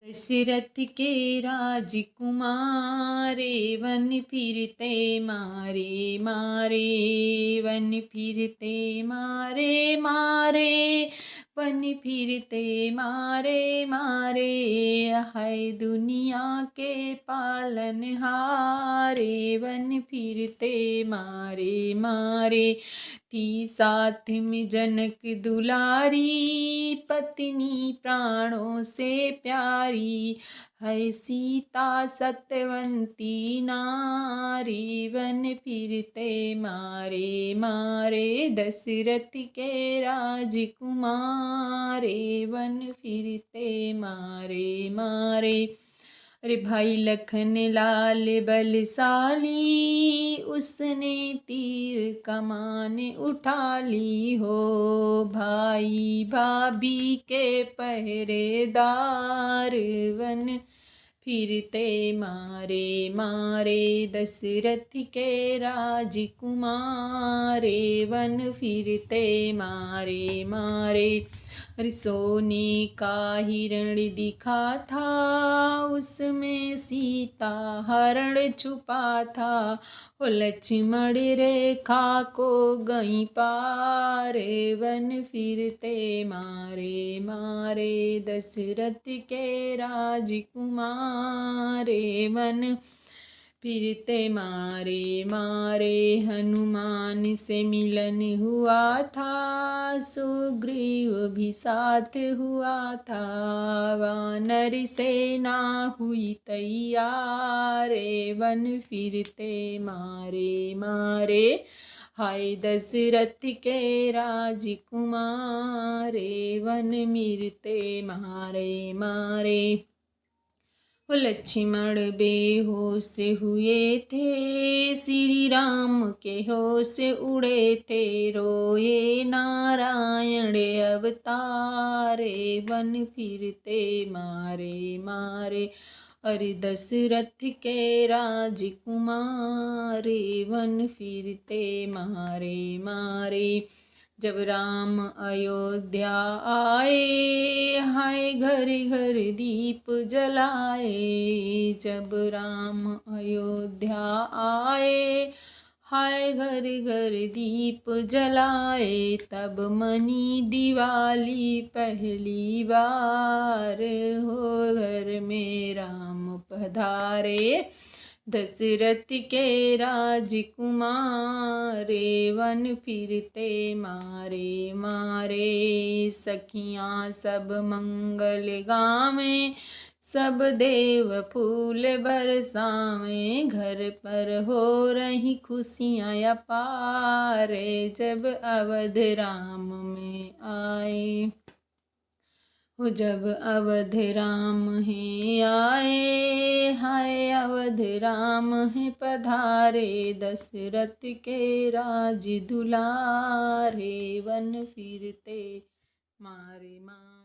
दशरथ के राजकुमारे वन फिरते मारे मारे, वन फिरते मारे मारे, वन फिरते मारे मारे। हाय दुनिया के पालनहारे, वन फिरते मारे मारे। थी साथ में जनक दुलारी, पत्नी प्राणों से प्यारी। है सीता सत्यवंती नारी, वन फिरते मारे मारे। दशरथ के राजकुमारे वन फिरते मारे मारे। अरे भाई लखन लाल बलशाली, उसने तीर कमान उठा ली हो। भाई भाभी के पहरेदार, वन फिरते मारे मारे। दशरथ के राजकुमारे वन फिरते मारे मारे। अरे सोने का हिरण दिखा था, उसमें सीता हरण छुपा था। ओ लक्ष्मण रेखा को गई पार, वन फिरते मारे मारे। दशरथ के राजकुमारे वन फिरते मारे मारे। हनुमान से मिलन हुआ था, सुग्रीव भी साथ हुआ था। वानर सेना हुई तैयार, वन फिरते मारे मारे। हाय दशरथ के राजकुमारे वन फिरते मारे मारे। वो लक्ष्मण बेहोश हुए थे, श्री राम के होश उड़े थे। रोए नारायण अवतारे, वन फिरते मारे मारे। अरे दशरथ के राजकुमारे वन फिरते मारे मारे। जब राम अयोध्या आए, हाय घर घर दीप जलाए। जब राम अयोध्या आए, हाय घर घर दीप जलाए। तब मनी दिवाली पहली बार, हो घर में राम पधारे। दशरथ के राजकुमारे वन फिरते मारे मारे। सखियाँ सब मंगल गावें, सब देव फूल बरसावें। घर पर हो रही खुशियाँ अपार, जब अवध राम में आए। जब अवध राम हैं आए, हाय अवध राम हैं पधारे। दशरथ के राज दुलारे, वन फिरते मारे मारे।